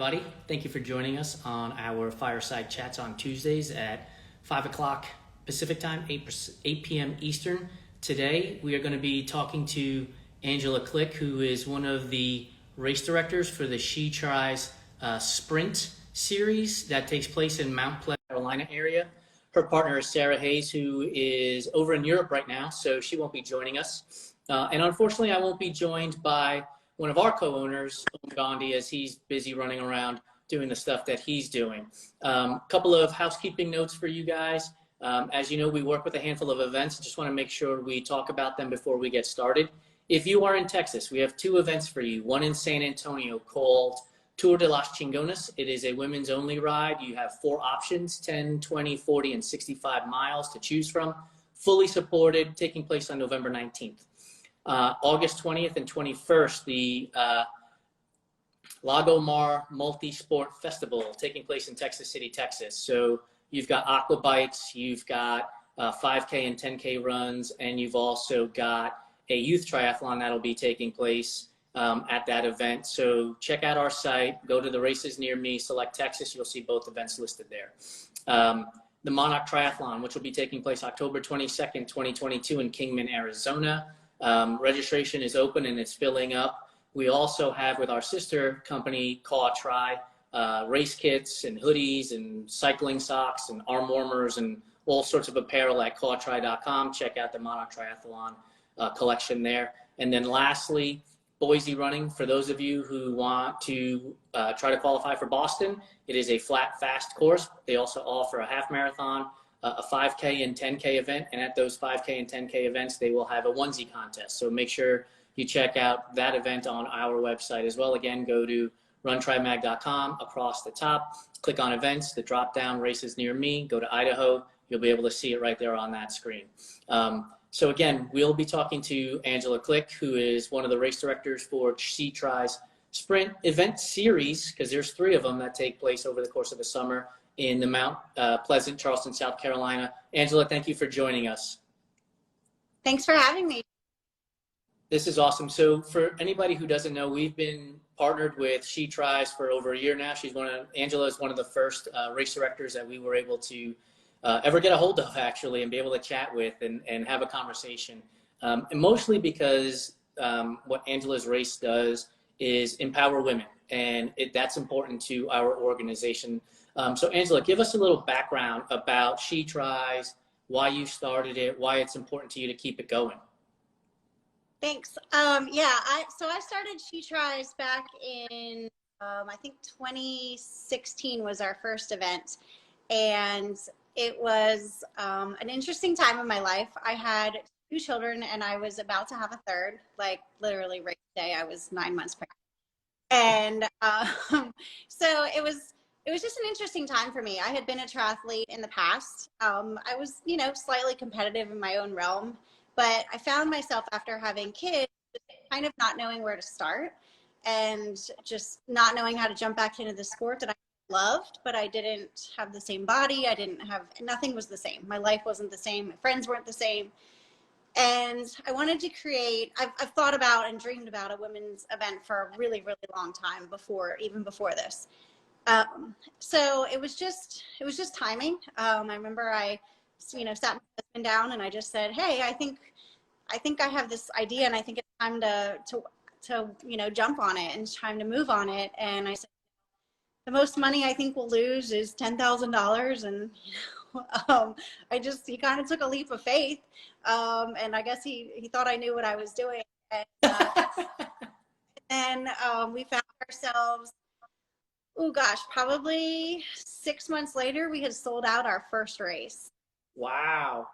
everybody. Thank you for joining us on our Fireside Chats on Tuesdays at 5 o'clock Pacific Time, 8 p.m. Eastern. Today, we are going to be talking to Angela Klick, who is one of the race directors for the She Tris Sprint series that takes place in Mount Pleasant, Carolina area. Her partner is Sarah Hayes, who is over in Europe right now, so she won't be joining us. And unfortunately, I won't be joined by one of our co-owners, Gandhi, as he's busy running around doing the stuff that he's doing. Couple of housekeeping notes for you guys. As you know, we work with a handful of events. I just want to make sure we talk about them before we get started. If you are in Texas, we have two events for you. One in San Antonio called Tour de las Chingonas. It is a women's only ride. You have 4 options, 10, 20, 40, and 65 miles to choose from. Fully supported, taking place on November 19th. August 20th and 21st, the Lago Mar Multi-Sport Festival taking place in Texas City, Texas. So you've got aqua bikes, you've got 5K and 10K runs, and you've also got a youth triathlon that'll be taking place at that event. So check out our site, go to the races near me, select Texas, you'll see both events listed there. The Monarch Triathlon, which will be taking place October 22nd, 2022 in Kingman, Arizona. Registration is open and it's filling up. We also have with our sister company, Caw Tri, race kits and hoodies and cycling socks and arm warmers and all sorts of apparel at cawtri.com. Check out the Monarch Triathlon collection there. And then lastly, Boise Running. For those of you who want to try to qualify for Boston, it is a flat, fast course. They also offer a half marathon, a 5K and 10K event, and at those 5K and 10K events, they will have a onesie contest. So make sure you check out that event on our website as well. Again, go to runtrimag.com. Across the top, click on events, the drop down races near me, go to Idaho. You'll be able to see it right there on that screen. So again, we'll be talking to Angela Klick, who is one of the race directors for She Tris Sprint event series, because there's 3 of them that take place over the course of the summer in the Mount Pleasant, Charleston, South Carolina. Angela, thank you for joining us. Thanks for having me. This is awesome. So for anybody who doesn't know, we've been partnered with She Tris for over a year now. Angela is one of the first race directors that we were able to ever get a hold of, actually, and be able to chat with and have a conversation. And mostly because what Angela's race does is empower women, and that's important to our organization. So Angela, give us a little background about She Tris, why you started it, why it's important to you to keep it going. Thanks. So I started She Tris back in, I think 2016 was our first event. And it was an interesting time in my life. I had 2 children and I was about to have a third, like literally race day. I was 9 months pregnant. And so it was just an interesting time for me. I had been a triathlete in the past. I was, slightly competitive in my own realm, but I found myself after having kids kind of not knowing where to start and just not knowing how to jump back into the sport that I loved, but I didn't have the same body. Nothing was the same. My life wasn't the same. My friends weren't the same. And I wanted to create, I've thought about and dreamed about a women's event for a really, really long time even before this. So it was just timing. I remember I, sat my husband down and I just said, hey, I think I have this idea and I think it's time to jump on it and it's time to move on it. And I said, the most money I think we'll lose is $10,000. And, he kind of took a leap of faith. And I guess he thought I knew what I was doing. And we found ourselves, probably 6 months later, we had sold out our first race. Wow.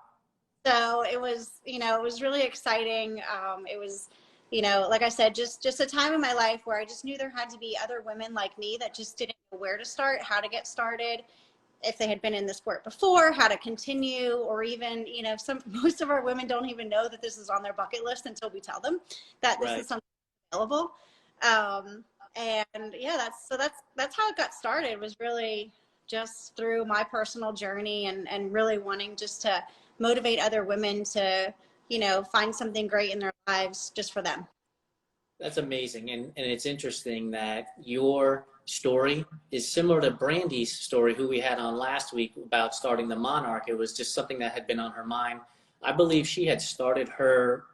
So it was, it was really exciting. It was, like I said, just a time in my life where I just knew there had to be other women like me that just didn't know where to start, how to get started, if they had been in the sport before, how to continue, or even, most of our women don't even know that this is on their bucket list until we tell them that this is something available. And yeah, that's how it got started, was really just through my personal journey and really wanting just to motivate other women to, find something great in their lives just for them. That's amazing. And it's interesting that your story is similar to Brandy's story, who we had on last week about starting the Monarch. It was just something that had been on her mind. I believe she had started her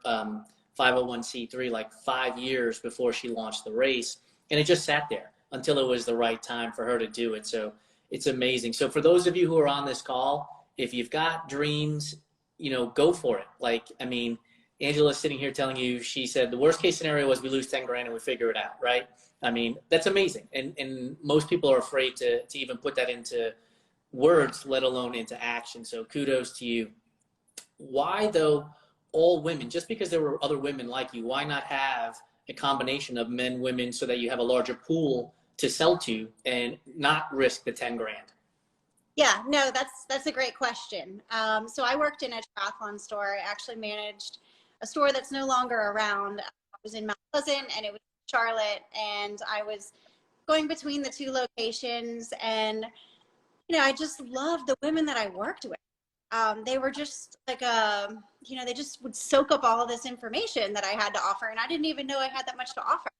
501c3 like 5 years before she launched the race, and it just sat there until it was the right time for her to do it. So it's amazing. So for those of you who are on this call, if you've got dreams, you know, go for it. Like, I mean, Angela's sitting here telling you, she said the worst case scenario was we lose 10 grand and we figure it out, right? I mean, that's amazing. And most people are afraid to even put that into words, let alone into action. So kudos to you. Why, though, all women? Just because there were other women like you, why not have a combination of men, women, so that you have a larger pool to sell to and not risk the 10 grand? Yeah, no, that's a great question. So I worked in a triathlon store. I actually managed a store that's no longer around. I was in Mount Pleasant and it was Charlotte, and I was going between the two locations, and you know, I just loved the women that I worked with. They were just like you know, they just would soak up all of this information that I had to offer, and I didn't even know I had that much to offer.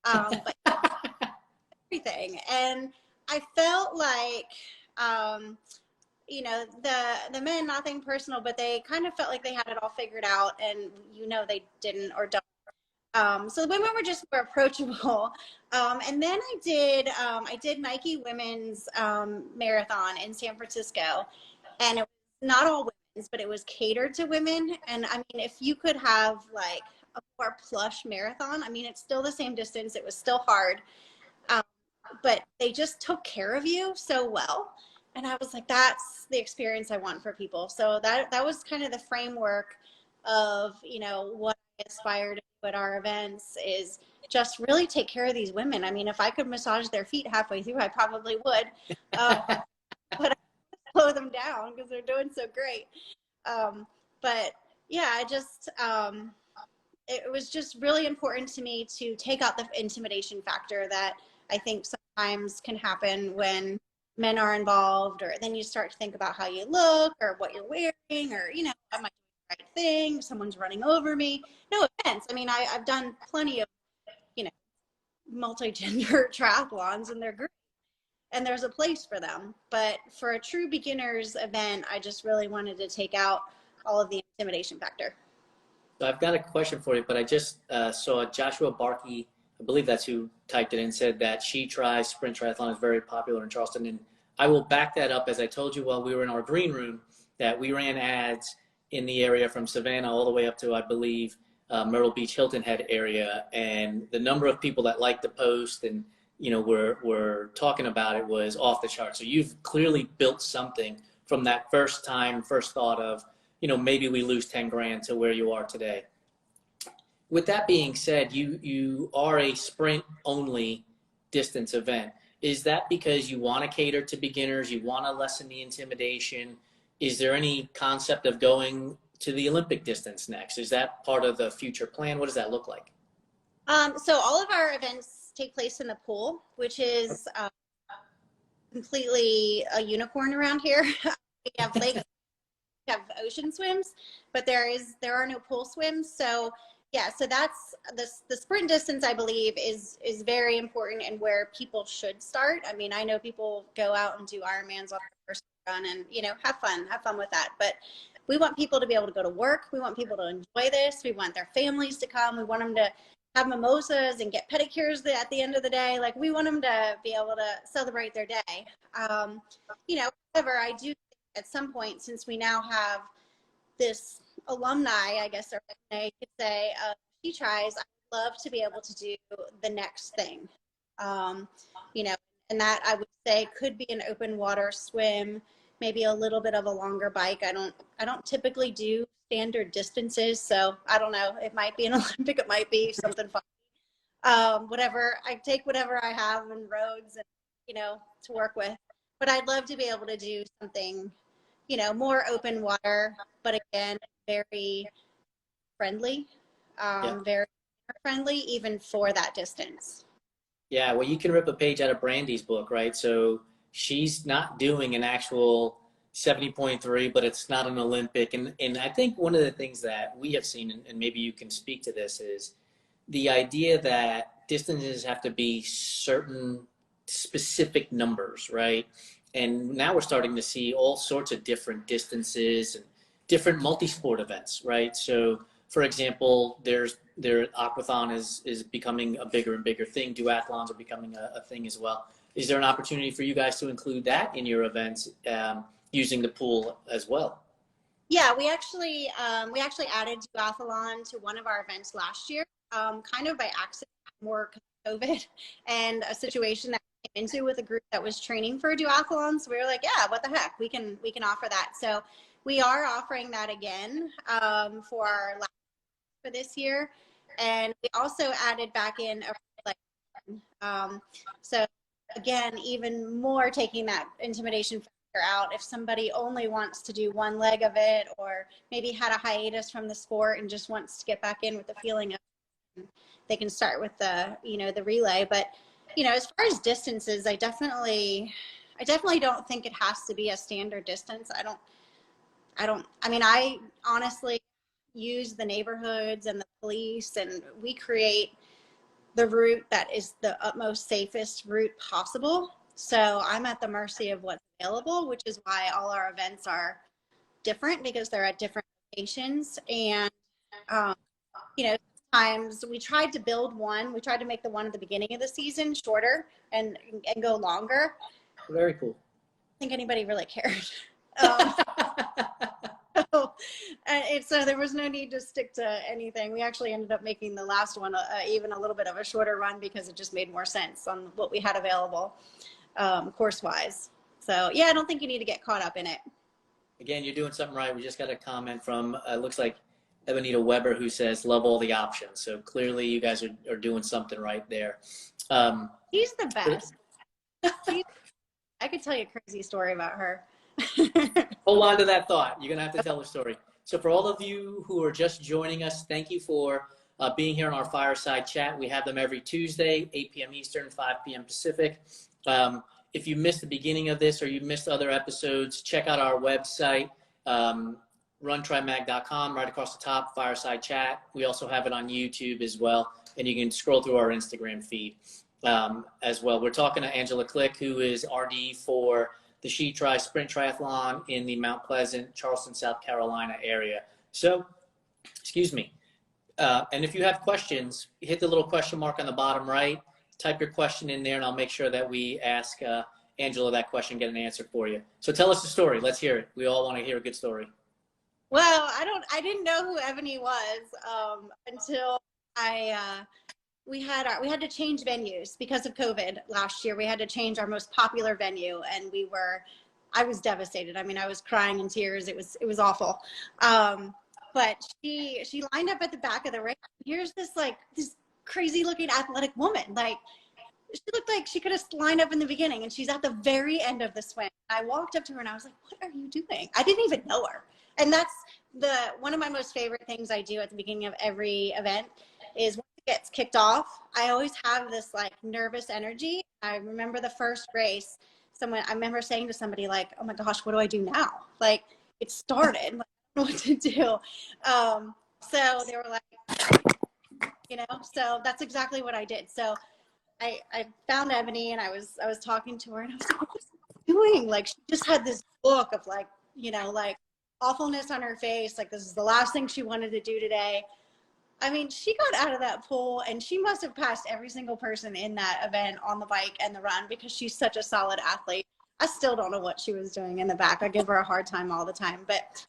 But everything, and I felt like you know, the men, nothing personal, but they kind of felt like they had it all figured out, and you know, they didn't or don't. So the women were just more approachable. And then I did Nike Women's Marathon in San Francisco, and it was not all women's, but it was catered to women. And I mean, if you could have like a more plush marathon, I mean, it's still the same distance. It was still hard, but they just took care of you so well. And I was like, that's the experience I want for people. So that was kind of the framework of, you know, what I aspire to do at our events, is just really take care of these women. I mean, if I could massage their feet halfway through, I probably would. But I slow them down because they're doing so great. But yeah, it was just really important to me to take out the intimidation factor that I think sometimes can happen when men are involved, or then you start to think about how you look or what you're wearing, or, you know, am I doing the right thing? Someone's running over me. No offense. I mean, I've done plenty of, you know, multi-gender triathlons, and they're great, and there's a place for them. But for a true beginners event, I just really wanted to take out all of the intimidation factor. So I've got a question for you, but I just saw Joshua Barkey, I believe that's who typed it in, said that She Tris Sprint Triathlon is very popular in Charleston. And I will back that up, as I told you while we were in our green room, that we ran ads in the area from Savannah all the way up to, I believe, Myrtle Beach, Hilton Head area. And the number of people that liked the post and, you know, were talking about it was off the chart. So you've clearly built something from that first thought of, you know, maybe we lose 10 grand to where you are today. With that being said, you are a sprint only distance event. Is that because you want to cater to beginners? You want to lessen the intimidation? Is there any concept of going to the Olympic distance next? Is that part of the future plan? What does that look like? So all of our events take place in the pool, which is completely a unicorn around here. We have lakes, we have ocean swims, but there are no pool swims. So yeah, so that's the sprint distance, I believe, is very important and where people should start. I mean, I know people go out and do Ironmans on their first run and, you know, have fun with that. But we want people to be able to go to work. We want people to enjoy this. We want their families to come. We want them to have mimosas and get pedicures at the end of the day. Like, we want them to be able to celebrate their day. You know, however, I do think at some point, since we now have this alumni, I guess, or I could say, She Tris, I'd love to be able to do the next thing. You know, and that I would say could be an open water swim, maybe a little bit of a longer bike. I don't typically do standard distances, so I don't know. It might be an Olympic, it might be something fun. Whatever, I take whatever I have in roads and, you know, to work with. But I'd love to be able to do something, you know, more open water, but again, very friendly, very friendly, even for that distance. Yeah, well, you can rip a page out of Brandy's book, right? So she's not doing an actual 70.3, but it's not an Olympic. And I think one of the things that we have seen, and maybe you can speak to this, is the idea that distances have to be certain specific numbers, right? And now we're starting to see all sorts of different distances and different multi-sport events, right? So, for example, their aquathon is becoming a bigger and bigger thing. Duathlons are becoming a thing as well. Is there an opportunity for you guys to include that in your events using the pool as well? Yeah, we actually added duathlon to one of our events last year, kind of by accident, more COVID, and a situation that we came into with a group that was training for a duathlon. So we were like, yeah, what the heck, we can offer that. So we are offering that again for our last for this year, and we also added back in so again, even more taking that intimidation out. If somebody only wants to do one leg of it, or maybe had a hiatus from the sport and just wants to get back in with the feeling of it, they can start with the the relay. But as far as distances, I definitely don't think it has to be a standard distance. I honestly use the neighborhoods and the police, and we create the route that is the utmost safest route possible. So I'm at the mercy of what's available, which is why all our events are different, because they're at different locations. And, sometimes we tried to build one. We tried to make the one at the beginning of the season shorter and go longer. Very cool. I think anybody really cared. So there was no need to stick to anything. We actually ended up making the last one even a little bit of a shorter run, because it just made more sense on what we had available course-wise. So yeah, I don't think you need to get caught up in it. Again, you're doing something right. We just got a comment from, looks like Ebenita Weber, who says, love all the options. So clearly you guys are doing something right there. She's the best. I could tell you a crazy story about her. Hold on to that thought. You're going to have to tell the story. So for all of you who are just joining us, thank you for being here on our Fireside Chat. We have them every Tuesday, 8 p.m. Eastern, 5 p.m. Pacific. If you missed the beginning of this or you missed other episodes, check out our website, runtrimag.com, right across the top, Fireside Chat. We also have it on YouTube as well, and you can scroll through our Instagram feed as well. We're talking to Angela Klick, who is RD for the She Tris Sprint Triathlon in the Mount Pleasant, Charleston, South Carolina area. So, excuse me. And if you have questions, hit the little question mark on the bottom right, type your question in there, and I'll make sure that we ask Angela that question, get an answer for you. So tell us the story. Let's hear it. We all want to hear a good story. Well, I didn't know who Ebony was until we had to change venues because of COVID last year. We had to change our most popular venue, and I was devastated. I mean, I was crying in tears. It was awful. But she lined up at the back of the race. Here's this crazy looking athletic woman. Like, she looked like she could have lined up in the beginning, and she's at the very end of the swim. I walked up to her and I was like, what are you doing? I didn't even know her. And that's one of my most favorite things I do at the beginning of every event is once it gets kicked off, I always have this nervous energy. I remember the first race, I remember saying to somebody like, oh my gosh, what do I do now? Like, it started, I don't know what to do. So they were like, so that's exactly what I did. So I found Ebony, and I was talking to her, and I was like, what is she doing? Like, she just had this look of awfulness on her face. Like, this is the last thing she wanted to do today. I mean, she got out of that pool, and she must have passed every single person in that event on the bike and the run, because she's such a solid athlete. I still don't know what she was doing in the back. I give her a hard time all the time, but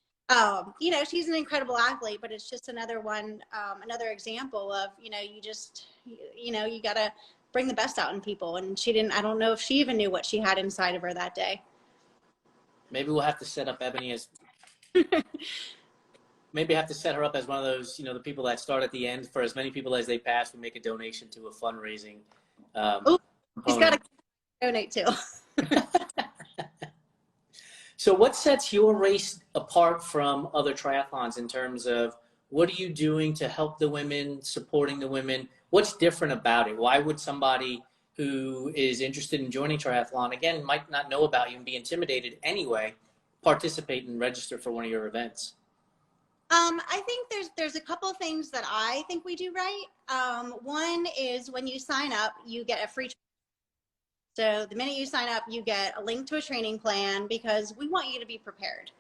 she's an incredible athlete, but it's just another example of, you gotta bring the best out in people. And I don't know if she even knew what she had inside of her that day. Maybe we'll have to set up Ebony as, maybe have to set her up as one of those, the people that start at the end. For as many people as they pass, we make a donation to a fundraising. She's got to donate too. So what sets your race apart from other triathlons in terms of what are you doing to help the women, supporting the women? What's different about it? Why would somebody who is interested in joining triathlon, again, might not know about you and be intimidated anyway, participate and register for one of your events? I think there's a couple of things that I think we do right. One is when you sign up, you get a free. So the minute you sign up, you get a link to a training plan because we want you to be prepared.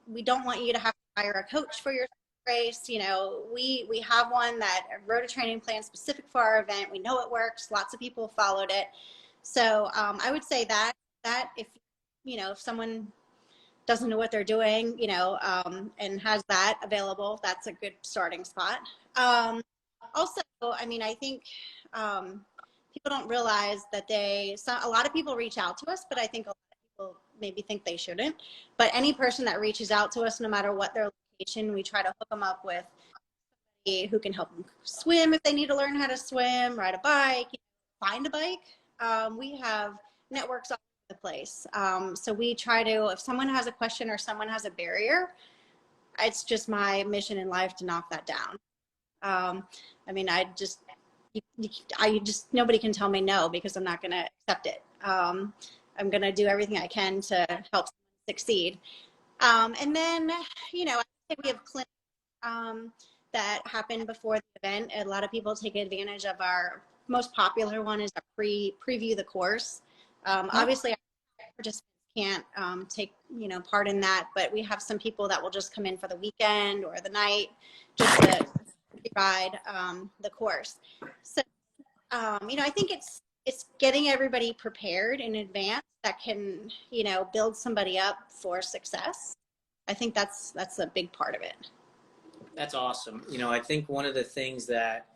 We don't want you to have to hire a coach for your race. You know, we have one that wrote a training plan specific for our event. We know it works. Lots of people followed it. So I would say that if, you know, if someone doesn't know what they're doing, you know, and has that available, that's a good starting spot. Also, I mean, I think people don't realize that a lot of people reach out to us, but I think a lot of people maybe think they shouldn't. But any person that reaches out to us, no matter what their location, we try to hook them up with somebody who can help them swim if they need to learn how to swim, ride a bike, find a bike. We have networks all over the place. So we try to, if someone has a question or someone has a barrier, it's just my mission in life to knock that down. I mean, nobody can tell me no, because I'm not going to accept it. I'm going to do everything I can to help someone succeed. And then, you know, I think we have clinics that happen before the event. A lot of people take advantage of our most popular one is a preview the course. Obviously, participants can't take, you know, part in that, but we have some people that will just come in for the weekend or the night just to ride the course. So, you know, I think it's getting everybody prepared in advance that can, you know, build somebody up for success. I think that's a big part of it. That's awesome. You know, I think one of the things that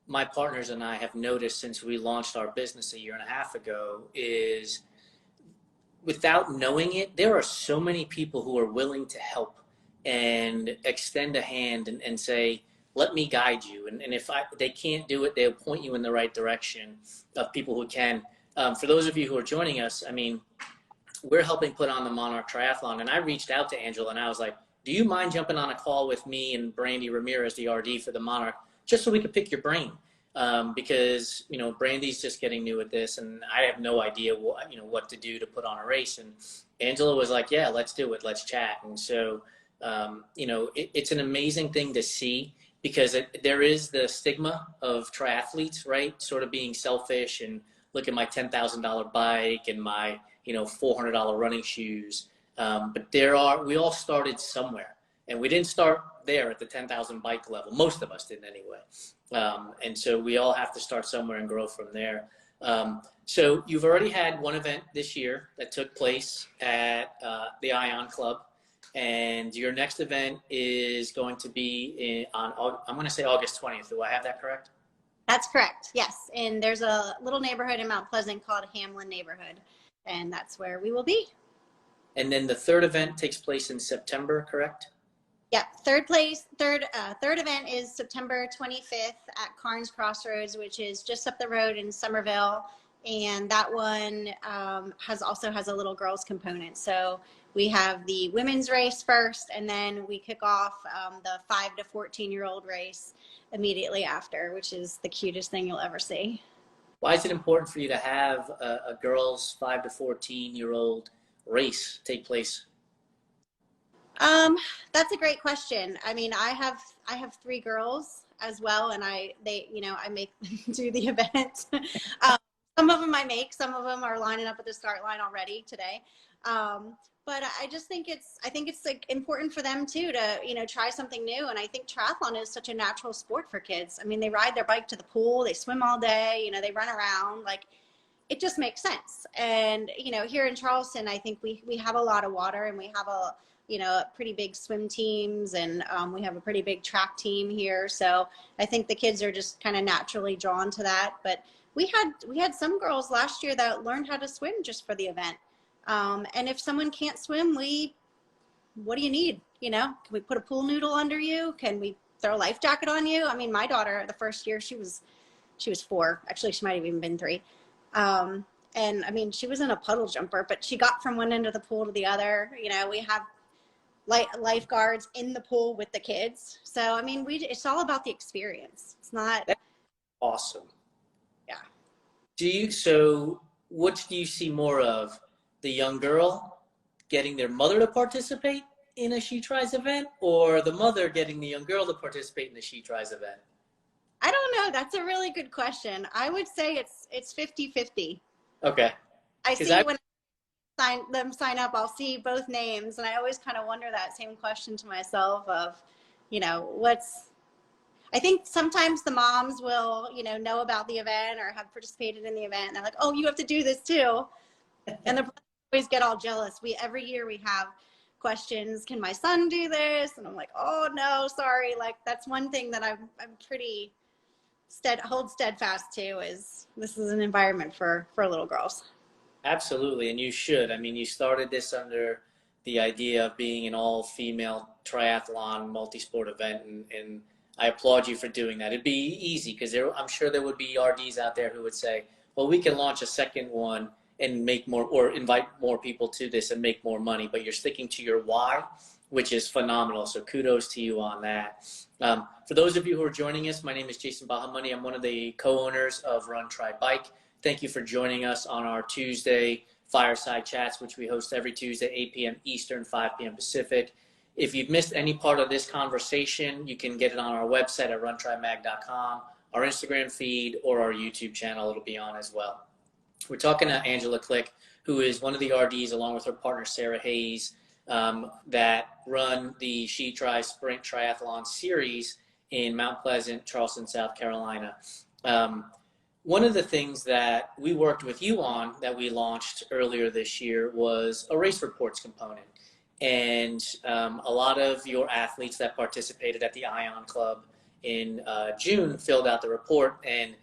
my partners and I have noticed since we launched our business a year and a half ago is, without knowing it, there are so many people who are willing to help and extend a hand and say, let me guide you. And if they can't do it, they'll point you in the right direction of people who can. For those of you who are joining us, I mean, we're helping put on the Monarch Triathlon. And I reached out to Angela and I was like, do you mind jumping on a call with me and Brandy Ramirez, the RD for the Monarch, just so we could pick your brain? Because, you know, Brandy's just getting new at this and I have no idea what, you know, what to do to put on a race. And Angela was like, yeah, let's do it. Let's chat. And so, you know, it's an amazing thing to see, because there is the stigma of triathletes, right? Sort of being selfish and look at my $10,000 bike and my, you know, $400 running shoes. But we all started somewhere, and we didn't start there at the 10,000 bike level. Most of us didn't anyway. And so we all have to start somewhere and grow from there. So you've already had one event this year that took place at the Ion Club. And your next event is going to be I'm going to say August 20th. Do I have that correct? That's correct. Yes. And there's a little neighborhood in Mount Pleasant called Hamlin neighborhood. And that's where we will be. And then the third event takes place in September, correct? Yeah. Third event is September 25th at Carnes Crossroads, which is just up the road in Somerville. And that one also has a little girls component. So we have the women's race first, and then we kick off the 5 to 14-year-old race immediately after, which is the cutest thing you'll ever see. Why is it important for you to have a girls 5 to 14-year-old race take place? That's a great question. I mean, I have 3 girls as well, and they I make them do the event. Some of them I make, some of them are lining up at the start line already today. But I just think it's like important for them too to, you know, try something new. And I think triathlon is such a natural sport for kids. I mean, they ride their bike to the pool, they swim all day, you know, they run around, like it just makes sense. And, you know, here in Charleston, I think we have a lot of water, and we have pretty big swim teams, and we have a pretty big track team here. So I think the kids are just kind of naturally drawn to that. But we had some girls last year that learned how to swim just for the event. And if someone can't swim, what do you need? You know, can we put a pool noodle under you? Can we throw a life jacket on you? I mean, my daughter, the first year she was 4, actually she might've even been 3. And I mean, she was in a puddle jumper, but she got from one end of the pool to the other. You know, we have lifeguards in the pool with the kids. So, I mean, it's all about the experience. It's not. That's awesome. Yeah. So what do you see more of? The young girl getting their mother to participate in a She Tris event, or the mother getting the young girl to participate in the She Tris event? I don't know. That's a really good question. I would say it's 50-50. Okay. I Because see when sign up, I'll see both names, and I always kind of wonder that same question to myself of, what's. I think sometimes the moms will, know about the event or have participated in the event, and they're like, "Oh, you have to do this too," and the always get all jealous. Every year we have questions. Can my son do this? And I'm like, "Oh no, sorry." Like that's one thing that I'm pretty hold steadfast to is this is an environment for little girls. Absolutely, and you should. I mean, you started this under the idea of being an all-female triathlon multi-sport event, and I applaud you for doing that. It'd be easy because I'm sure there would be RDs out there who would say, well, we can launch a second one and make more, or invite more people to this and make more money, but you're sticking to your why, which is phenomenal. So kudos to you on that. For those of you who are joining us, my name is Jason Bahamoni. I'm one of the co-owners of Run, Try, Bike. Thank you for joining us on our Tuesday Fireside Chats, which we host every Tuesday, 8 p.m. Eastern, 5 p.m. Pacific. If you've missed any part of this conversation, you can get it on our website at runtrymag.com, our Instagram feed, or our YouTube channel. It'll be on as well. We're talking to Angela Klick, who is one of the RDs, along with her partner, Sarah Hayes, that run the She Tris Sprint Triathlon series in Mount Pleasant, Charleston, South Carolina. One of the things that we worked with you on that we launched earlier this year was a race reports component. And a lot of your athletes that participated at the Ion Club in June filled out the report. And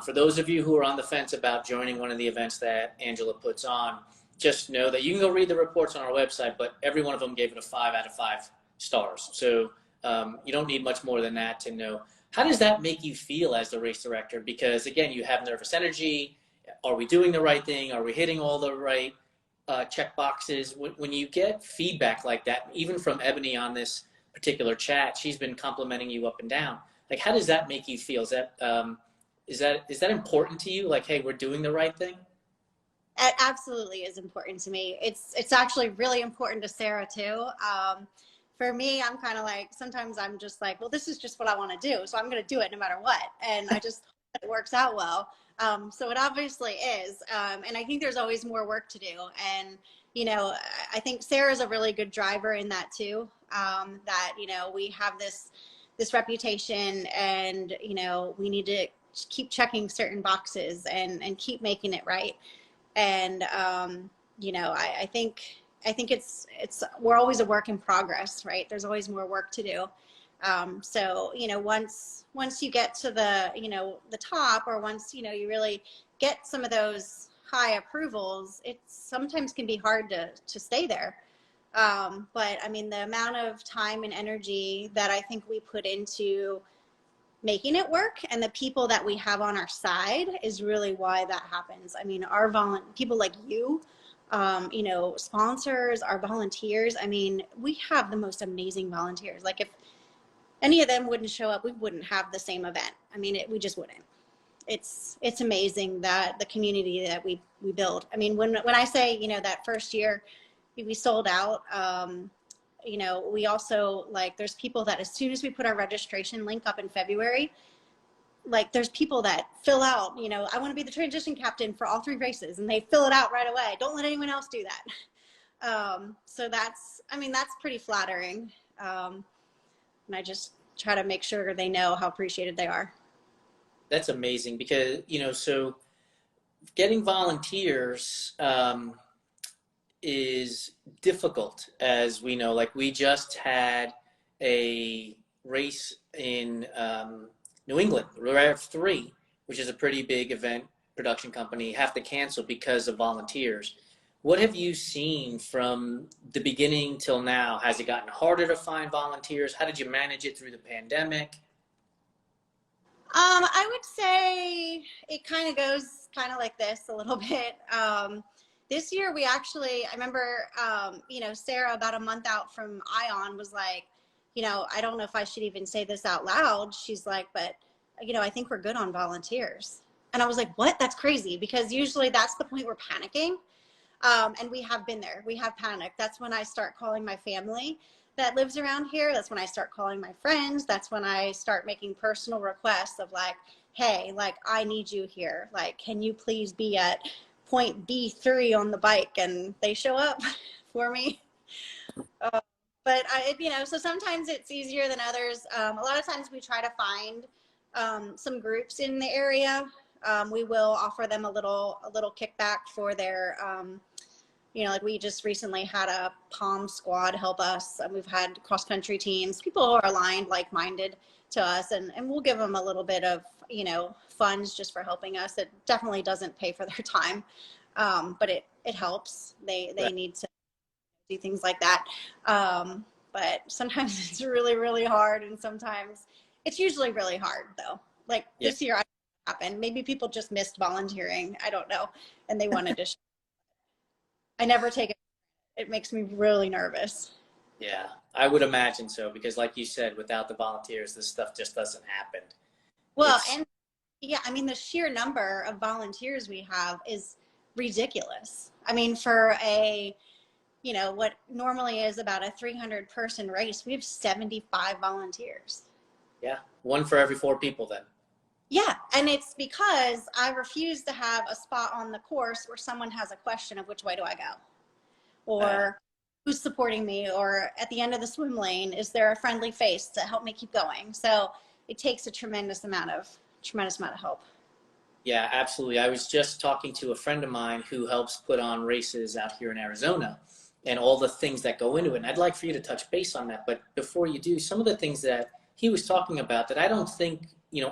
for those of you who are on the fence about joining one of the events that Angela puts on, just know that you can go read the reports on our website, but every one of them gave it a 5 out of 5 stars. So you don't need much more than that to know. How does that make you feel as the race director? Because again, you have nervous energy. Are we doing the right thing? Are we hitting all the right check boxes? When you get feedback like that, even from Ebony on this particular chat, she's been complimenting you up and down. Like, how does that make you feel? Is that important to you? Like, hey, we're doing the right thing? It absolutely is important to me. It's actually really important to Sarah too. For me, I'm kind of like, sometimes I'm just like, well, this is just what I want to do. So I'm going to do it no matter what. And I just hope it works out well. So it obviously is. And I think there's always more work to do. And, I think Sarah's a really good driver in that too. That, we have this reputation and, we need to keep checking certain boxes and keep making it right. And, I think it's we're always a work in progress, right? There's always more work to do. So, once you get to the top, or once, you really get some of those high approvals, it sometimes can be hard to stay there. But I mean, the amount of time and energy that I think we put into making it work and the people that we have on our side is really why that happens. I mean, our people like you, sponsors, our volunteers. I mean, we have the most amazing volunteers. Like if any of them wouldn't show up, we wouldn't have the same event. I mean, we just wouldn't. It's amazing that the community that we build. I mean, when I say, that first year we sold out, we also, like, there's people that as soon as we put our registration link up in February, like there's people that fill out, I want to be the transition captain for all 3 races, and they fill it out right away. Don't let anyone else do that. So that's pretty flattering. And I just try to make sure they know how appreciated they are. That's amazing because, so getting volunteers is difficult, as we know. Like we just had a race in New England, Rev 3, which is a pretty big event production company, have to cancel because of volunteers. What have you seen from the beginning till now? Has it gotten harder to find volunteers? How did you manage it through the pandemic? I would say it kind of goes like this a little bit. This year we actually, I remember, Sarah, about a month out from Ion, was like, I don't know if I should even say this out loud. She's like, but, I think we're good on volunteers. And I was like, what? That's crazy. Because usually that's the point we're panicking. And we have been there. We have panicked. That's when I start calling my family. that lives around here. That's when I start calling my friends. That's when I start making personal requests of like, hey, like, I need you here. Like, can you please be at point B3 on the bike? And they show up for me. But so sometimes it's easier than others. A lot of times we try to find some groups in the area. We will offer them a little kickback for their, like we just recently had a Palm squad help us. We've had cross country teams, people who are aligned, like-minded to us, and we'll give them a little bit of, funds just for helping us. It definitely doesn't pay for their time, but it helps. They need to do things like that. But sometimes it's really, really hard. And sometimes it's usually really hard though. Like this year, happened. Maybe people just missed volunteering. I don't know. And they wanted to. I never take it. It makes me really nervous. Yeah, I would imagine so, because like you said, without the volunteers, this stuff just doesn't happen. Well, and yeah, I mean, the sheer number of volunteers we have is ridiculous. I mean, for a, what normally is about a 300-person race, we have 75 volunteers. Yeah, one for every 4 people then. Yeah, and it's because I refuse to have a spot on the course where someone has a question of which way do I go? Or who's supporting me? Or at the end of the swim lane, is there a friendly face to help me keep going? So it takes a tremendous amount of help. Yeah, absolutely. I was just talking to a friend of mine who helps put on races out here in Arizona and all the things that go into it. And I'd like for you to touch base on that. But before you do, some of the things that he was talking about that I don't think,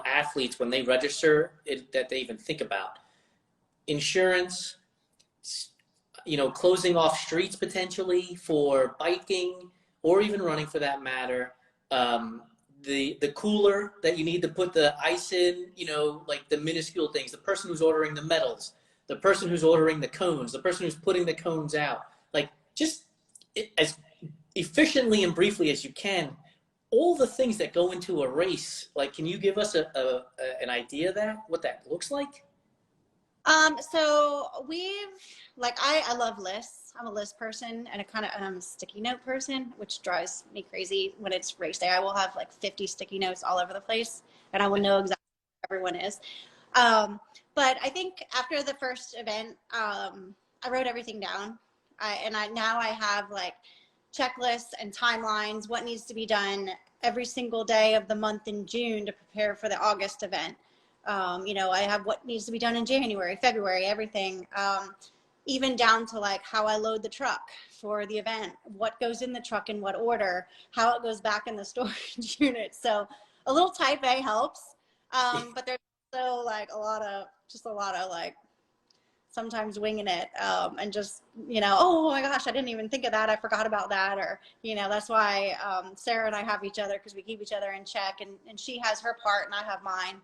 athletes, when they register, that they even think about. Insurance, closing off streets potentially for biking or even running for that matter. The cooler that you need to put the ice in, like the minuscule things, the person who's ordering the medals, the person who's ordering the cones, the person who's putting the cones out, like just as efficiently and briefly as you can, all the things that go into a race. Like, can you give us an idea of that, what that looks like? So I love lists. I'm a list person, and I'm a sticky note person, which drives me crazy when it's race day. I will have like 50 sticky notes all over the place, and I will know exactly where everyone is. But I think after the first event, I wrote everything down. Now I have like checklists and timelines, what needs to be done every single day of the month in June to prepare for the August event. I have what needs to be done in January, February, everything, even down to like how I load the truck for the event, what goes in the truck in what order, how it goes back in the storage unit. So a little type A helps. But there's also like a lot of like sometimes winging it, and just, oh my gosh, I didn't even think of that. I forgot about that. Or, that's why Sarah and I have each other, because we keep each other in check, and she has her part and I have mine.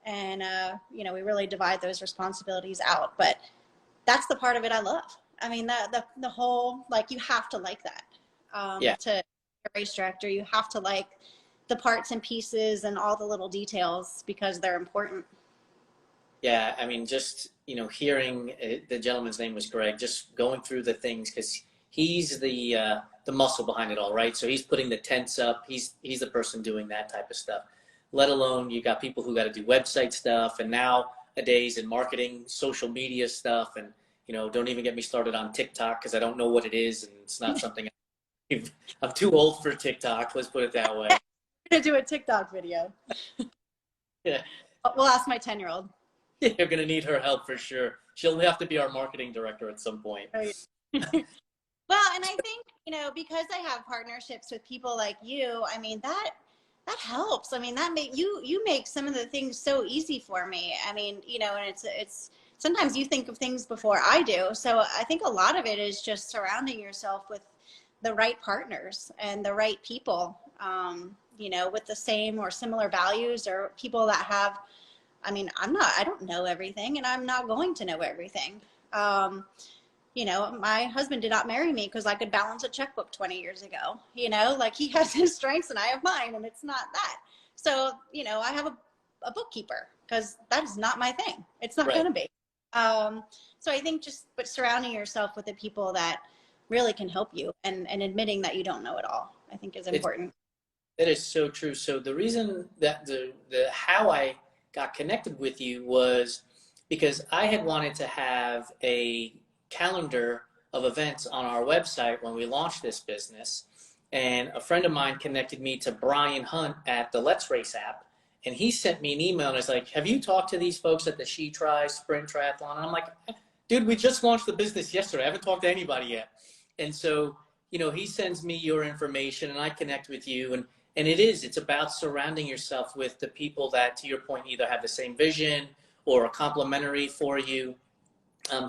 And, we really divide those responsibilities out. But that's the part of it I love. I mean, the whole, like, you have to like that. To be a race director, you have to like the parts and pieces and all the little details, because they're important. Yeah, I mean, just, hearing the gentleman's name was Greg, just going through the things, because he's the muscle behind it all, right? So he's putting the tents up. He's the person doing that type of stuff. Let alone you got people who got to do website stuff, and nowadays in marketing, social media stuff, and don't even get me started on TikTok, because I don't know what it is, and it's not something. I'm too old for TikTok. Let's put it that way. I'm gonna do a TikTok video. Yeah, we'll ask my 10-year-old. You're gonna need her help for sure. She'll have to be our marketing director at some point. Well, and I think because I have partnerships with people like you, I mean that helps. I mean, you make some of the things so easy for me. I mean, and it's sometimes you think of things before I do. So I think a lot of it is just surrounding yourself with the right partners and the right people, with the same or similar values, or people that have, I mean, I don't know everything, and I'm not going to know everything. My husband did not marry me because I could balance a checkbook 20 years ago. Like, he has his strengths and I have mine, and it's not that. So, I have a bookkeeper, because that is not my thing. It's not going to be. So I think but surrounding yourself with the people that really can help you, and admitting that you don't know it all, I think, is important. That is so true. So the reason that the how I got connected with you was because I had wanted to have a calendar of events on our website when we launched this business. And a friend of mine connected me to Brian Hunt at the Let's Race app. And he sent me an email and was like, have you talked to these folks at the She Tris Sprint Triathlon? And I'm like, dude, we just launched the business yesterday. I haven't talked to anybody yet. And so, you know, he sends me your information and I connect with you. And it's about surrounding yourself with the people that, to your point, either have the same vision or are complementary for you,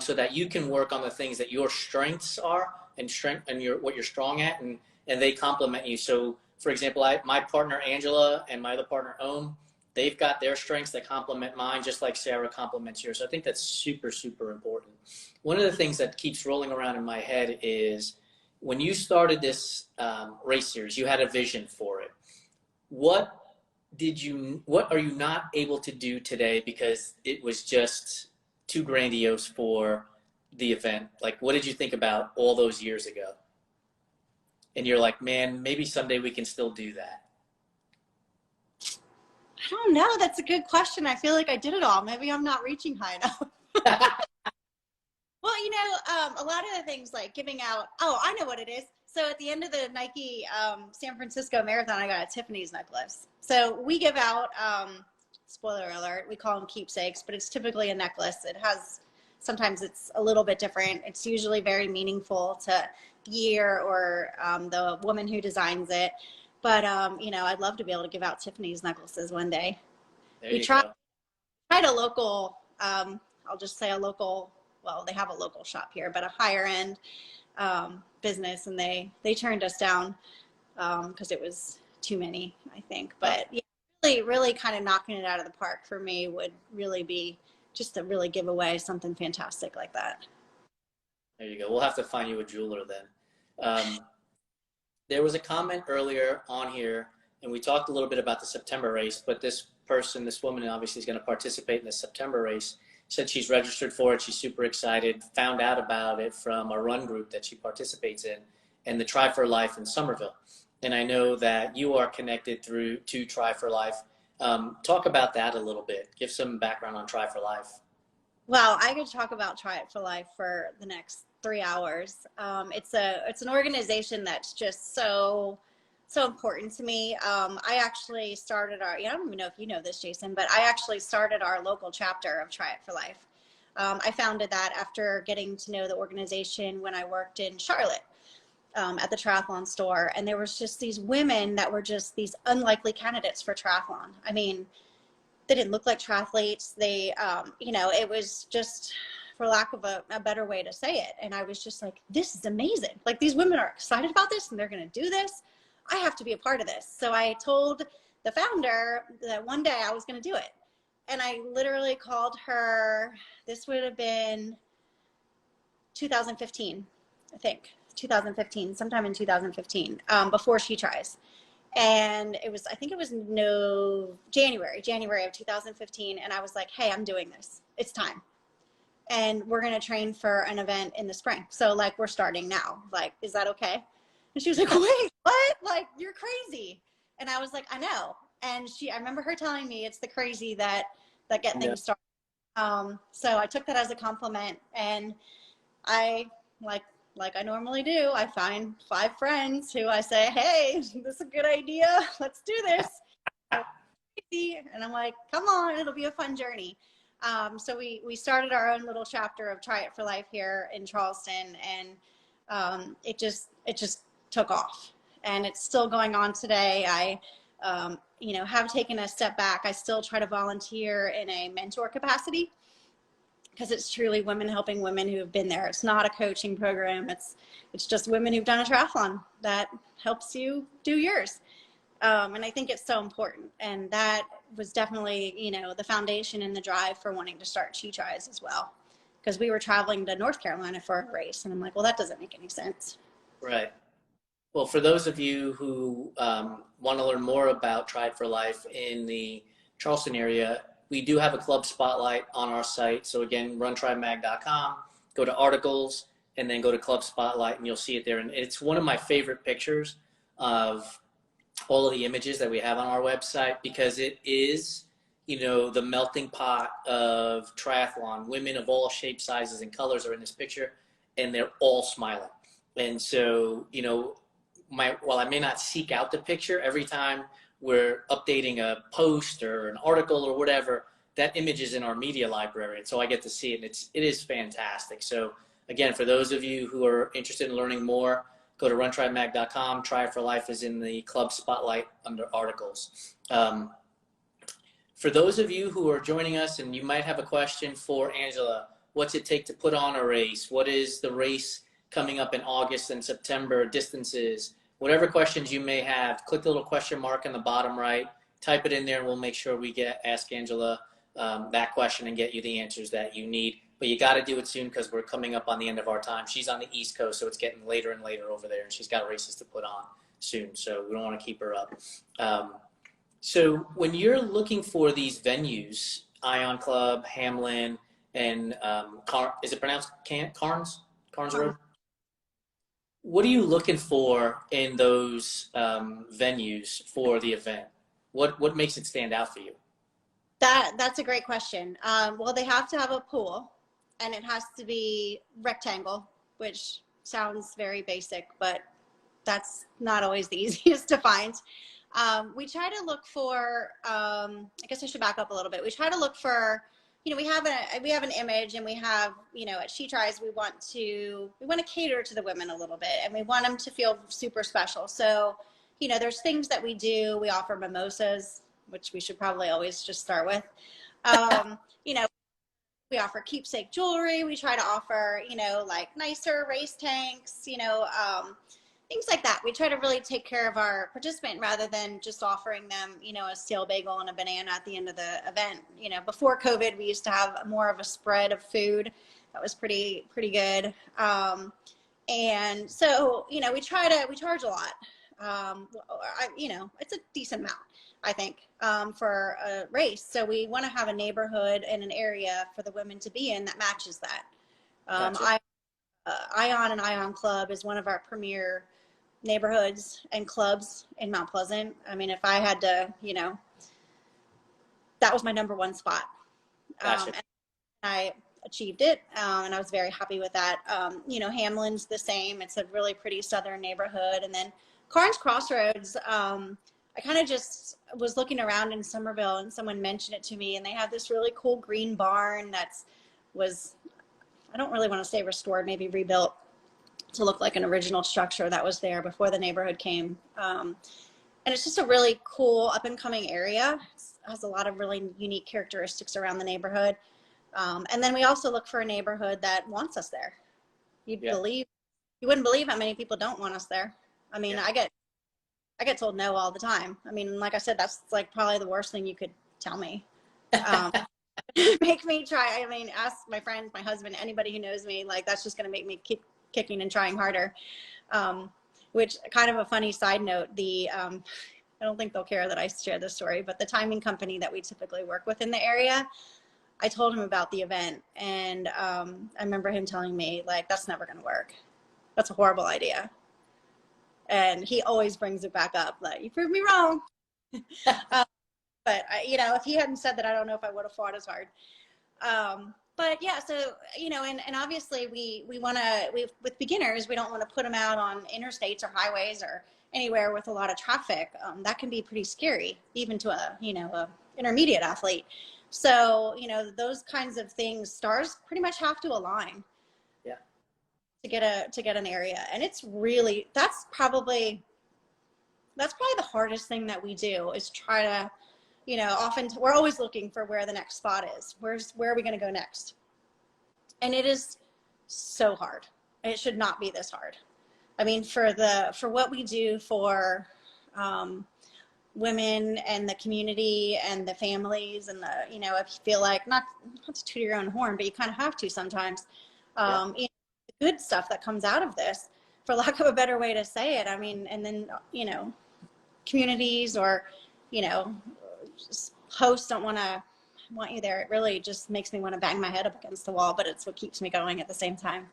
so that you can work on the things that your strengths are and what you're strong at, and they complement you. So, for example, my partner Angela and my other partner Om, they've got their strengths that complement mine, just like Sarah complements yours. So I think that's super, super important. One of the things that keeps rolling around in my head is when you started this race series, you had a vision for it. What are you not able to do today because it was just too grandiose for the event? Like, what did you think about all those years ago? And you're like, man, maybe someday we can still do that. I don't know. That's a good question. I feel like I did it all. Maybe I'm not reaching high enough. Well, you know, a lot of the things like giving out, oh, I know what it is. So at the end of the Nike San Francisco Marathon, I got a Tiffany's necklace. So we give out, spoiler alert, we call them keepsakes, but it's typically a necklace. It has, sometimes it's a little bit different. It's usually very meaningful to the year or the woman who designs it. But, you know, I'd love to be able to give out Tiffany's necklaces one day. We tried a local, I'll just say a local, well, they have a local shop here, but a higher end business, and they turned us down because it was too many, I think. But yeah, really kind of knocking it out of the park for me would really be just to really give away something fantastic like that. There you go. We'll have to find you a jeweler then. There was a comment earlier on here, and we talked a little bit about the September race, but this woman obviously is going to participate in the September race. Said she's registered for it. She's super excited, found out about it from a run group that she participates in, and the Try for Life in Somerville. And I know that you are connected to Try for Life. Talk about that a little bit. Give some background on Try for Life. Well, I could talk about Try It for Life for the next 3 hours. It's an organization that's just so important to me. I actually started I don't even know if you know this, Jason, but I actually started our local chapter of Try It for Life. I founded that after getting to know the organization when I worked in Charlotte at the triathlon store. And there was just these women that were just these unlikely candidates for triathlon. I mean, they didn't look like triathletes. They, you know, it was just, for lack of a better way to say it. And I was just like, this is amazing. Like, these women are excited about this and they're going to do this. I have to be a part of this. So I told the founder that one day I was going to do it. And I literally called her, this would have been 2015, I think, 2015, sometime in 2015, before She Tris. And it was, I think it was January of 2015. And I was like, hey, I'm doing this. It's time. And we're going to train for an event in the spring. So like, we're starting now. Like, is that okay? And she was like, wait, what? Like, you're crazy. And I was like, I know. And I remember her telling me it's the crazy that get things started. So I took that as a compliment, and I, like I normally do, I find 5 friends who I say, hey, this is a good idea. Let's do this. And I'm like, come on, it'll be a fun journey. So we started our own little chapter of Try It for Life here in Charleston, and it just took off, and it's still going on today. I you know, have taken a step back. I still try to volunteer in a mentor capacity, because it's truly women helping women who have been there. It's not a coaching program. It's just women who've done a triathlon that helps you do yours. And I think it's so important. And that was definitely, you know, the foundation and the drive for wanting to start She Tris as well. Because we were traveling to North Carolina for a race. And I'm like, well, that doesn't make any sense. Right. Well, for those of you who want to learn more about Try It for Life in the Charleston area, we do have a club spotlight on our site. So again, runtrimag.com, go to articles, and then go to Club Spotlight and you'll see it there. And it's one of my favorite pictures of all of the images that we have on our website, because it is, you know, the melting pot of triathlon. Women of all shapes, sizes, and colors are in this picture, and they're all smiling. And so, you know, while I may not seek out the picture, every time we're updating a post or an article or whatever, that image is in our media library. And so I get to see it, and it is fantastic. So again, for those of you who are interested in learning more, go to runtrimag.com. Try It for Life is in the Club Spotlight under articles. For those of you who are joining us and you might have a question for Angela, what's it take to put on a race? What is the race coming up in August and September, distances? Whatever questions you may have, click the little question mark in the bottom right, type it in there, and we'll make sure we ask Angela that question and get you the answers that you need. But you got to do it soon, because we're coming up on the end of our time. She's on the East Coast, so it's getting later and later over there, and she's got races to put on soon, so we don't want to keep her up. So when you're looking for these venues, Ion Club, Hamlin, and is it pronounced Carnes Road? What are you looking for in those venues for the event? What makes it stand out for you? That's a great question. Well, they have to have a pool, and it has to be rectangle, which sounds very basic, but that's not always the easiest to find. We try to look for, I guess I should back up a little bit. We try to look for, you know, we have an image, and we have, you know, at She Tris, we want to cater to the women a little bit, and we want them to feel super special. So, you know, there's things that we do. We offer mimosas, which we should probably always just start with. You know, we offer keepsake jewelry. We try to offer, you know, like nicer race tanks, you know, things like that. We try to really take care of our participant rather than just offering them, you know, a stale bagel and a banana at the end of the event. You know, before COVID, we used to have more of a spread of food that was pretty good. And so, you know, we charge a lot. You know, it's a decent amount, I think, for a race. So we want to have a neighborhood and an area for the women to be in that matches that. Gotcha. Ion and Ion Club is one of our premier neighborhoods and clubs in Mount Pleasant. I mean, if I had to, you know, that was my #1 spot. Gotcha. And I achieved it, and I was very happy with that. You know, Hamlin's the same. It's a really pretty southern neighborhood. And then Carnes Crossroads, I kind of just was looking around in Somerville, and someone mentioned it to me, and they have this really cool green barn was, I don't really want to say restored, maybe rebuilt to look like an original structure that was there before the neighborhood came. And it's just a really cool up and coming area. It has a lot of really unique characteristics around the neighborhood. And then we also look for a neighborhood that wants us there. You wouldn't believe how many people don't want us there. I mean, I get told no all the time. I mean, like I said, that's like probably the worst thing you could tell me. Make me try. I mean, ask my friends, my husband, anybody who knows me, like that's just going to make me keep kicking and trying harder. Which, kind of a funny side note, I don't think they'll care that I share this story, but the timing company that we typically work with in the area, I told him about the event, and I remember him telling me, like, that's never going to work. That's a horrible idea. And he always brings it back up, like, you proved me wrong. But you know, if he hadn't said that, I don't know if I would have fought as hard. But yeah, so, you know, and obviously we want to, with beginners, we don't want to put them out on interstates or highways or anywhere with a lot of traffic. That can be pretty scary, even to a intermediate athlete. So, you know, those kinds of things, stars pretty much have to align. Yeah. To get an area. And it's really, that's probably the hardest thing that we do, is try to, you know, often we're always looking for where the next spot is. Where are we going to go next? And it is so hard. It should not be this hard. I mean, for what we do for women and the community and the families and the, you know, if you feel like, not to toot your own horn, but you kind of have to sometimes, you know, the good stuff that comes out of this, for lack of a better way to say it. I mean, and then, you know, communities or, you know, hosts don't want you there. It really just makes me want to bang my head up against the wall, but it's what keeps me going at the same time.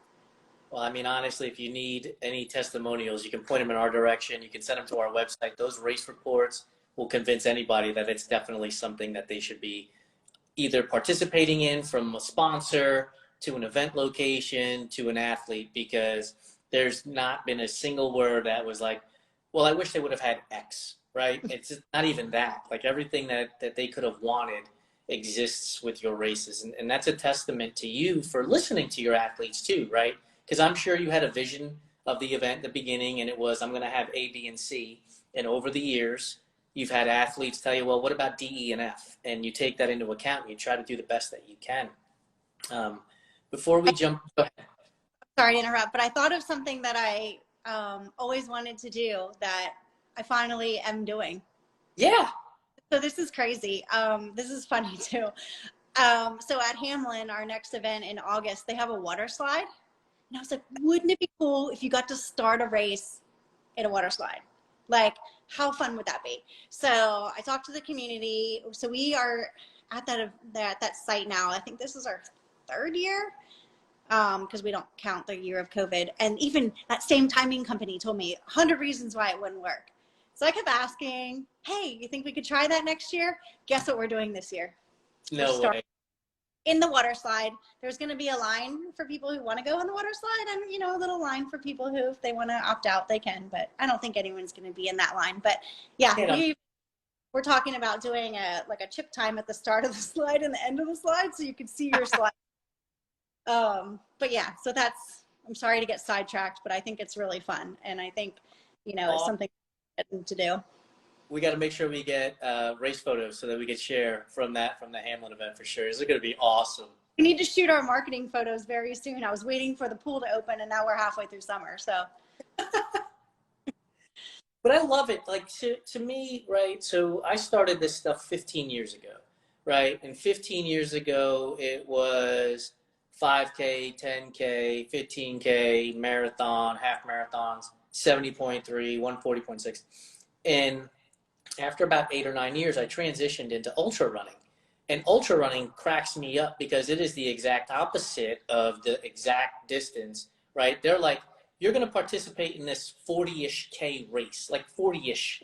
Well, I mean, honestly, if you need any testimonials, you can point them in our direction. You can send them to our website. Those race reports will convince anybody that it's definitely something that they should be either participating in, from a sponsor to an event location to an athlete, because there's not been a single word that was like, well, I wish they would have had X, right? It's not even that. Like, everything that they could have wanted exists with your races. And that's a testament to you for listening to your athletes too, right? Because I'm sure you had a vision of the event at the beginning, and it was, I'm going to have A, B, and C. And over the years, you've had athletes tell you, well, what about D, E, and F? And you take that into account and you try to do the best that you can. Before we jump, go ahead. Sorry to interrupt, but I thought of something that I always wanted to do that I finally am doing. Yeah. So this is crazy. This is funny too. So at Hamlin, our next event in August, they have a water slide. And I was like, wouldn't it be cool if you got to start a race in a water slide? Like, how fun would that be? So I talked to the community. So we are at that site now. I think this is our third year, because we don't count the year of COVID. And even that same timing company told me 100 reasons why it wouldn't work. So I kept asking, hey, you think we could try that next year? Guess what we're doing this year? No way. In the water slide. There's going to be a line for people who want to go on the water slide, and, you know, a little line for people who, if they want to opt out, they can. But I don't think anyone's going to be in that line. But yeah, we're talking about doing a chip time at the start of the slide and the end of the slide, so you can see your slide. But yeah, so I'm sorry to get sidetracked, but I think it's really fun. And I think, you know, it's something to do. We got to make sure we get race photos so that we can share from the Hamlin event for sure. This is going to be awesome. We need to shoot our marketing photos very soon. I was waiting for the pool to open, and now we're halfway through summer. So, but I love it. Like, to me, right? So I started this stuff 15 years ago, right? And 15 years ago, it was 5K, 10K, 15K, marathon, half marathons, 70.3, 140.6, and after about 8 or 9 years, I transitioned into ultra running. And ultra running cracks me up because it is the exact opposite of the exact distance, right? They're like, you're going to participate in this 40-ish K race, like 40-ish.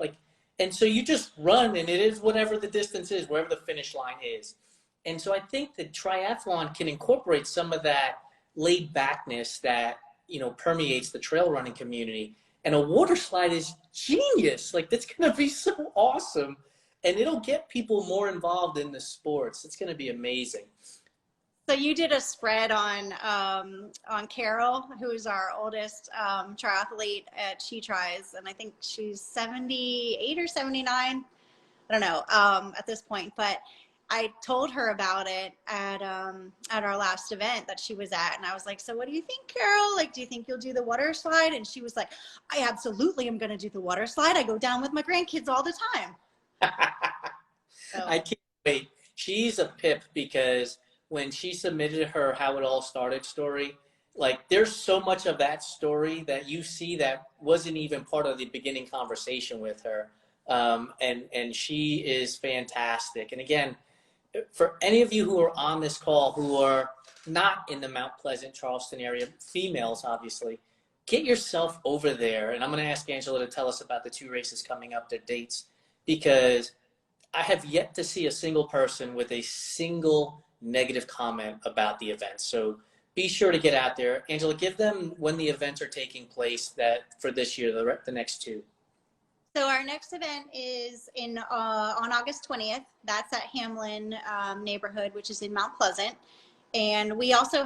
And so you just run, and it is whatever the distance is, wherever the finish line is. And so I think that triathlon can incorporate some of that laid backness that, you know, permeates the trail running community. And a water slide is genius. Like, that's going to be so awesome. And it'll get people more involved in the sports. It's going to be amazing. So you did a spread on Carol, who's our oldest triathlete at She Tris. And I think she's 78 or 79. I don't know at this point. But I told her about it at our last event that she was at. And I was like, so what do you think, Carol? Like, do you think you'll do the water slide? And she was like, I absolutely am going to do the water slide. I go down with my grandkids all the time. So. I can't wait. She's a pip because when she submitted her How It All Started story, like, there's so much of that story that you see that wasn't even part of the beginning conversation with her. And she is fantastic. And again, for any of you who are on this call who are not in the Mount Pleasant, Charleston area, females obviously, get yourself over there. And I'm going to ask Angela to tell us about the 2 races coming up, their dates, because I have yet to see a single person with a single negative comment about the event. So be sure to get out there. Angela, give them when the events are taking place that for this year, the next 2. So our next event is on August 20th. That's at Hamlin neighborhood, which is in Mount Pleasant. And we also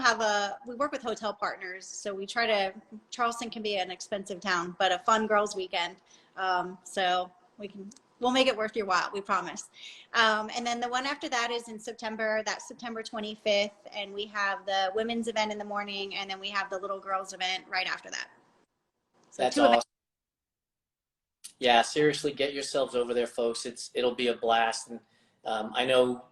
we work with hotel partners. So we Charleston can be an expensive town, but a fun girls weekend. So we'll make it worth your while, we promise. And then the one after that is in September. That's September 25th. And we have the women's event in the morning, and then we have the little girls event right after that. So that's awesome. Yeah, seriously, get yourselves over there, folks. It'll be a blast. And I know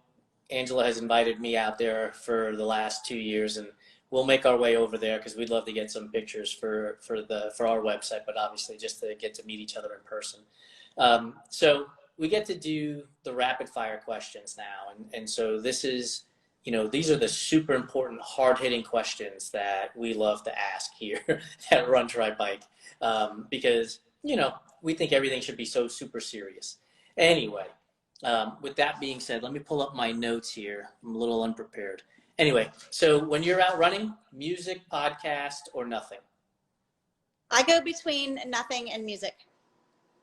Angela has invited me out there for the last 2 years, and we'll make our way over there because we'd love to get some pictures for our website, but obviously just to get to meet each other in person. So we get to do the rapid fire questions now. And so this is these are the super important, hard-hitting questions that we love to ask here at Run, Try, Bike, because, we think everything should be so super serious. Anyway, with that being said, let me pull up my notes here. I'm a little unprepared. Anyway, so when you're out running, music, podcast, or nothing? I go between nothing and music.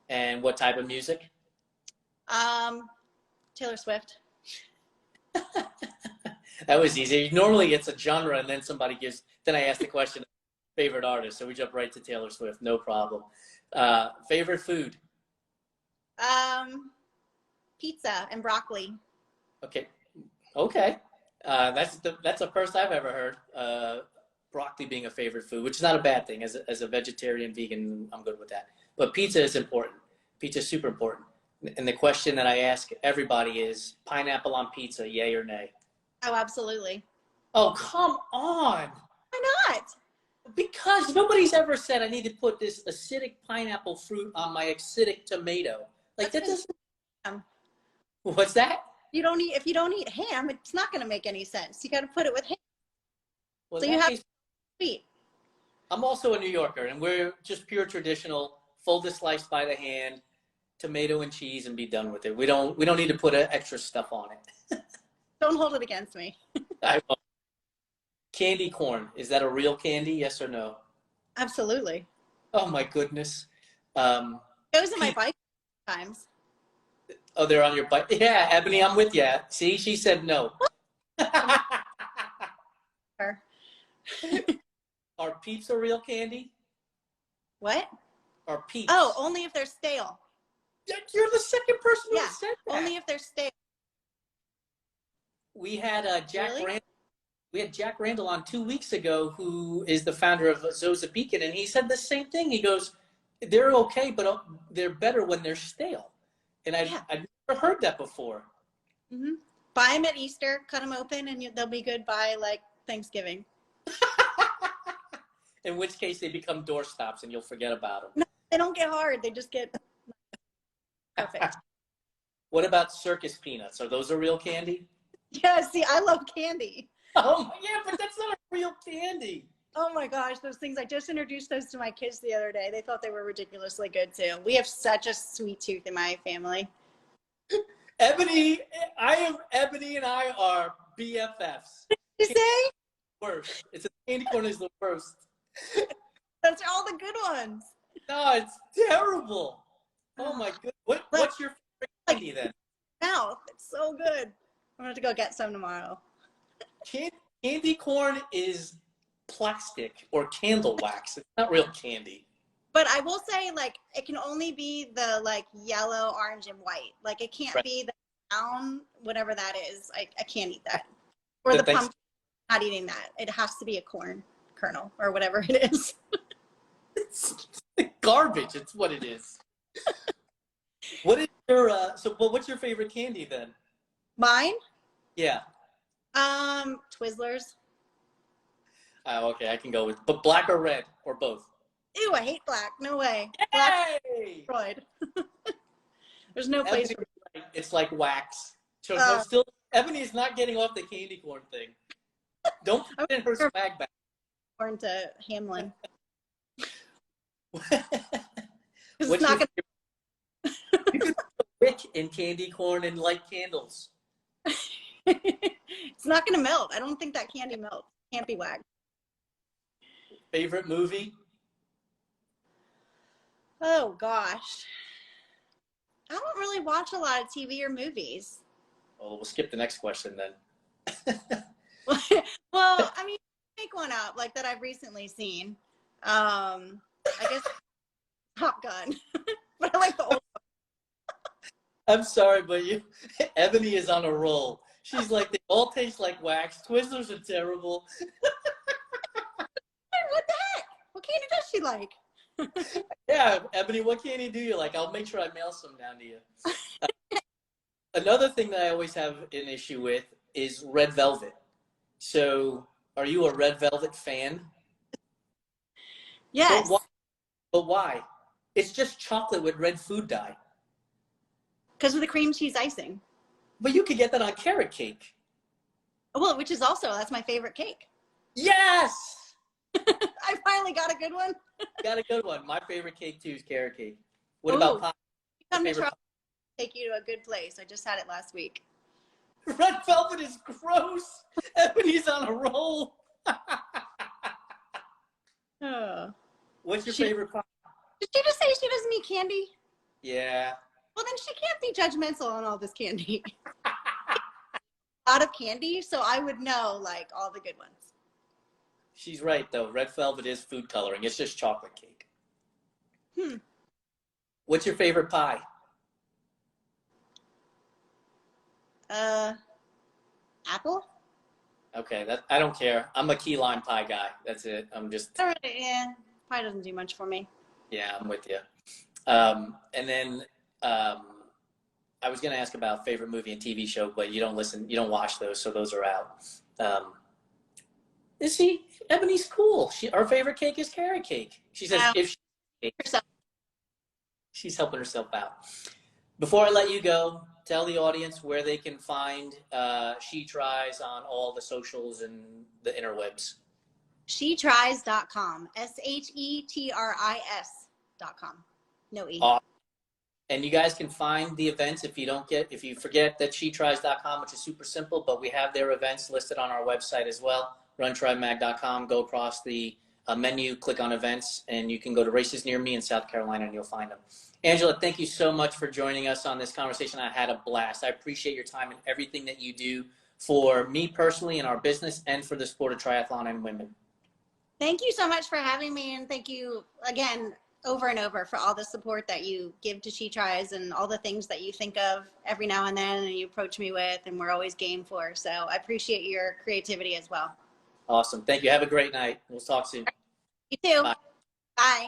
And what type of music? Taylor Swift. That was easy. Normally it's a genre and then I ask the question, favorite artist. So we jump right to Taylor Swift, no problem. Favorite food? Pizza and broccoli. Okay. That's the first I've ever heard. Broccoli being a favorite food, which is not a bad thing. As a vegetarian, vegan, I'm good with that. But pizza is important. Pizza is super important. And the question that I ask everybody is, pineapple on pizza, yay or nay? Oh, absolutely. Oh, come on. Why not? Because nobody's ever said I need to put this acidic pineapple fruit on my acidic tomato. Like that doesn't. What's that? If you don't eat ham, it's not going to make any sense. You got to put it with ham. Well, so you have sweet. I'm also a New Yorker, and we're just pure traditional, fold it sliced by the hand, tomato and cheese, and be done with it. We don't need to put extra stuff on it. Don't hold it against me. I won't. Candy corn, is that a real candy? Yes or no? Absolutely. Oh my goodness. It goes in my bike times. Oh, they're on your bike. Yeah, Ebony, I'm with you. See, she said no. Are peeps a real candy? What? Are peeps? Oh, only if they're stale. You're the second person who said that. Only if they're stale. We had Jack Really? Randall. We had Jack Randall on 2 weeks ago, who is the founder of Zoza Beacon, and he said the same thing. He goes, they're okay, but they're better when they're stale. And I've never heard that before. Mm-hmm. Buy them at Easter, cut them open, and they'll be good by like Thanksgiving. In which case they become doorstops and you'll forget about them. No, they don't get hard. They just get perfect. What about circus peanuts? Are those a real candy? Yeah, see, I love candy. Oh, yeah, but that's not a real candy. Oh my gosh, those things. I just introduced those to my kids the other day. They thought they were ridiculously good too. We have such a sweet tooth in my family. Ebony and I are BFFs. You say? Worst. It's a candy corn is the worst. Those are all the good ones. No, it's terrible. Oh my goodness. What's your favorite candy then? Mouth. It's so good. I'm going to have to go get some tomorrow. Candy corn is plastic or candle wax. It's not real candy. But I will say, like, it can only be the, like, yellow, orange, and white. Like, it can't be the brown, whatever that is. I can't eat that. Or the pumpkin. I'm not eating that. It has to be a corn kernel or whatever it is. It's garbage. It's what it is. What is your what's your favorite candy then? Mine? Yeah. Twizzlers. Oh, okay, I can go with, but black or red or both? Ew, I hate black. No way. Yay! Black. There's no place for it's like wax. So still, Ebony is not getting off the candy corn thing. Don't put in her swag bag. Corn to Hamlin. What's not gonna... You can put wick in candy corn and light candles. It's not going to melt. I don't think that candy melts. Can't be wax. Favorite movie? Oh, gosh. I don't really watch a lot of TV or movies. Well, we'll skip the next question then. Well, I mean, make one up, like that I've recently seen. I guess Top Gun. But I like the old one. I'm sorry, but Ebony is on a roll. She's like, they all taste like wax. Twizzlers are terrible. What the heck? What candy does she like? Yeah, Ebony, what candy do you like? I'll make sure I mail some down to you. Another thing that I always have an issue with is red velvet. So, are you a red velvet fan? Yes. But why? It's just chocolate with red food dye. Because of the cream cheese icing. But you could get that on carrot cake. Well, which is also, that's my favorite cake. Yes! I finally got a good one. Got a good one. My favorite cake, too, is carrot cake. What Ooh. about pie? Come to Charleston, take you to a good place. I just had it last week. Red velvet is gross. Ebony's on a roll. Oh. What's your favorite pie? Did she just say she doesn't eat candy? Yeah. Well, then she can't be judgmental on all this candy. A lot of candy, so I would know like all the good ones. She's right, though. Red velvet is food coloring. It's just chocolate cake. What's your favorite pie? Apple? Okay, I don't care. I'm a key lime pie guy. That's it. I'm just. All right, yeah, pie doesn't do much for me. Yeah, I'm with you. And then I was going to ask about favorite movie and TV show, but you don't listen, you don't watch those, so those are out. Ebony's cool. Our favorite cake is carrot cake. She says if she's helping herself out. Before I let you go, tell the audience where they can find She Tris on all the socials and the interwebs. SheTris.com. SheTris.com. No E. And you guys can find the events if you forget that SheTris.com, which is super simple, but we have their events listed on our website as well. RunTriMag.com. Go across the menu, click on events, and you can go to races near me in South Carolina and you'll find them. Angela, thank you so much for joining us on this conversation. I had a blast. I appreciate your time and everything that you do for me personally and our business and for the sport of triathlon and women. Thank you so much for having me, and thank you again over and over for all the support that you give to She Tris and all the things that you think of every now and then and you approach me with and we're always game for. So I appreciate your creativity as well. Awesome. Thank you. Have a great night. We'll talk soon. You too. Bye. Bye.